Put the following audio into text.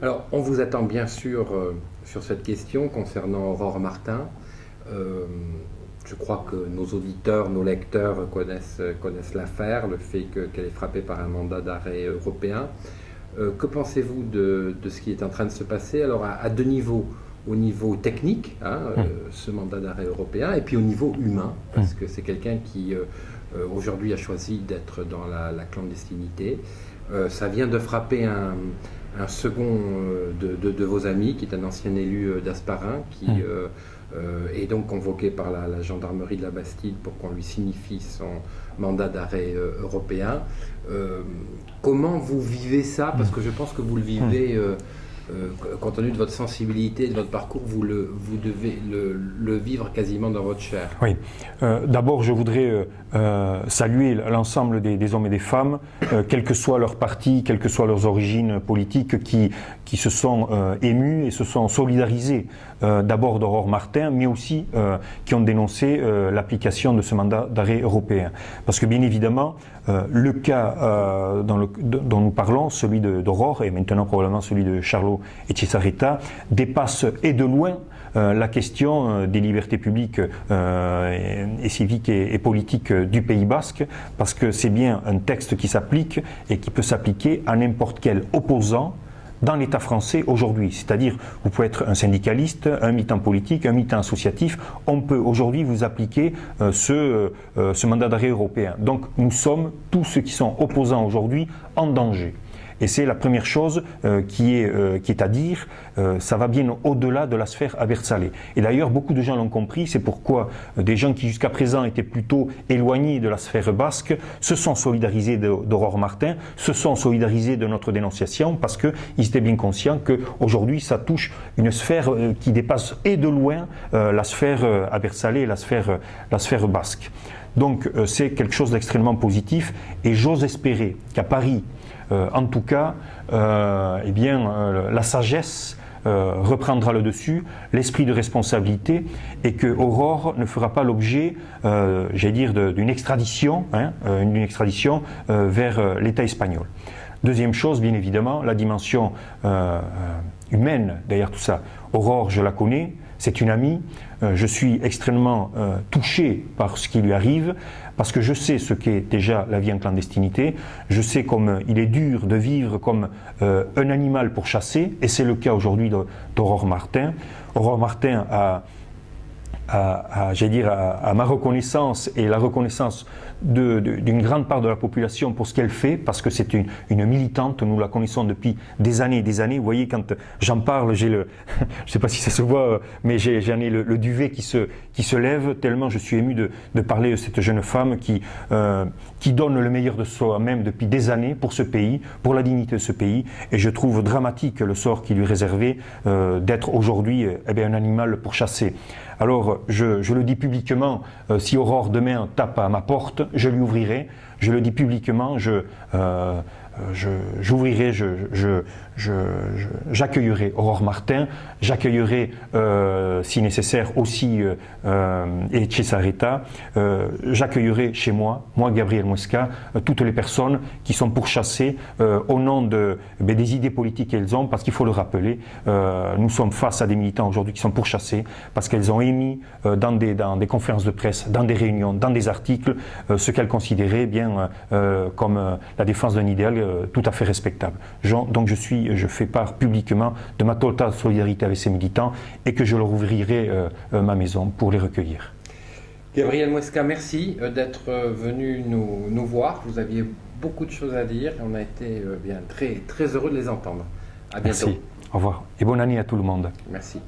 Alors, on vous attend bien sûr sur cette question concernant Aurore Martin. Je crois que nos auditeurs, nos lecteurs connaissent l'affaire, le fait qu'elle est frappée par un mandat d'arrêt européen. Que pensez-vous de ce qui est en train de se passer? Alors, à deux niveaux. Au niveau technique, ce mandat d'arrêt européen, et puis au niveau humain, parce que c'est quelqu'un qui aujourd'hui a choisi d'être dans la clandestinité. Ça vient de frapper un second de vos amis, qui est un ancien élu d'Asparin, qui est donc convoqué par la gendarmerie de la Bastide pour qu'on lui signifie son mandat d'arrêt européen. Comment vous vivez ça? Parce que je pense que vous le vivez, compte tenu de votre sensibilité, de votre parcours, vous devez le vivre quasiment dans votre chair. Oui. D'abord, je voudrais saluer l'ensemble des hommes et des femmes, quel que soit leur parti, quelles que soient leurs origines politiques, qui se sont émus et se sont solidarisés d'abord d'Aurore Martin, mais aussi qui ont dénoncé l'application de ce mandat d'arrêt européen. Parce que bien évidemment, le cas dont nous parlons, celui d'Aurore et maintenant probablement celui de Charlot et Cesaretta, dépasse et de loin la question des libertés publiques et civiques et politiques du Pays basque, parce que c'est bien un texte qui s'applique et qui peut s'appliquer à n'importe quel opposant dans l'État français aujourd'hui. C'est-à-dire, vous pouvez être un syndicaliste, un militant politique, un militant associatif, on peut aujourd'hui vous appliquer ce mandat d'arrêt européen. Donc nous sommes, tous ceux qui sont opposants aujourd'hui, en danger. Et c'est la première chose qui est à dire, ça va bien au-delà de la sphère Abertzale. Et d'ailleurs, beaucoup de gens l'ont compris, c'est pourquoi des gens qui jusqu'à présent étaient plutôt éloignés de la sphère basque se sont solidarisés d'Aurore Martin, se sont solidarisés de notre dénonciation, parce qu'ils étaient bien conscients qu'aujourd'hui, ça touche une sphère qui dépasse et de loin la sphère Abertzale et la sphère basque. Donc c'est quelque chose d'extrêmement positif, et j'ose espérer qu'à Paris, en tout cas, la sagesse reprendra le dessus, l'esprit de responsabilité, et que Aurore ne fera pas l'objet, d'une extradition, vers l'État espagnol. Deuxième chose, bien évidemment, la dimension humaine derrière tout ça. Aurore, je la connais, c'est une amie, je suis extrêmement touché par ce qui lui arrive, parce que je sais ce qu'est déjà la vie en clandestinité, je sais comme il est dur de vivre comme un animal pourchassé, et c'est le cas aujourd'hui d'Aurore Martin. Aurore Martin a ma reconnaissance et la reconnaissance d'une grande part de la population pour ce qu'elle fait, parce que c'est une militante, nous la connaissons depuis des années et des années. Vous voyez, quand j'en parle, je ne sais pas si ça se voit, mais j'en ai le duvet qui se lève, tellement je suis ému de parler de cette jeune femme qui donne le meilleur de soi-même depuis des années pour ce pays, pour la dignité de ce pays, et je trouve dramatique le sort qui lui est réservé d'être aujourd'hui un animal pourchassé. Alors, je le dis publiquement, si Aurore demain tape à ma porte, je lui ouvrirai. Je le dis publiquement, j'ouvrirai, j'accueillerai Aurore Martin, j'accueillerai si nécessaire aussi et Cesaretta, j'accueillerai chez moi Gabriel Muesca, toutes les personnes qui sont pourchassées au nom des idées politiques qu'elles ont, parce qu'il faut le rappeler, nous sommes face à des militants aujourd'hui qui sont pourchassés parce qu'elles ont émis dans des conférences de presse, dans des réunions, dans des articles, ce qu'elles considéraient bien comme la défense d'un idéal tout à fait respectable. Donc je fais part publiquement de ma totale solidarité avec ces militants, et que je leur ouvrirai ma maison pour les recueillir. Gabriel Muesca, merci d'être venu nous voir. Vous aviez beaucoup de choses à dire, et on a été très, très heureux de les entendre. À bientôt. Merci. Au revoir et bonne année à tout le monde. Merci.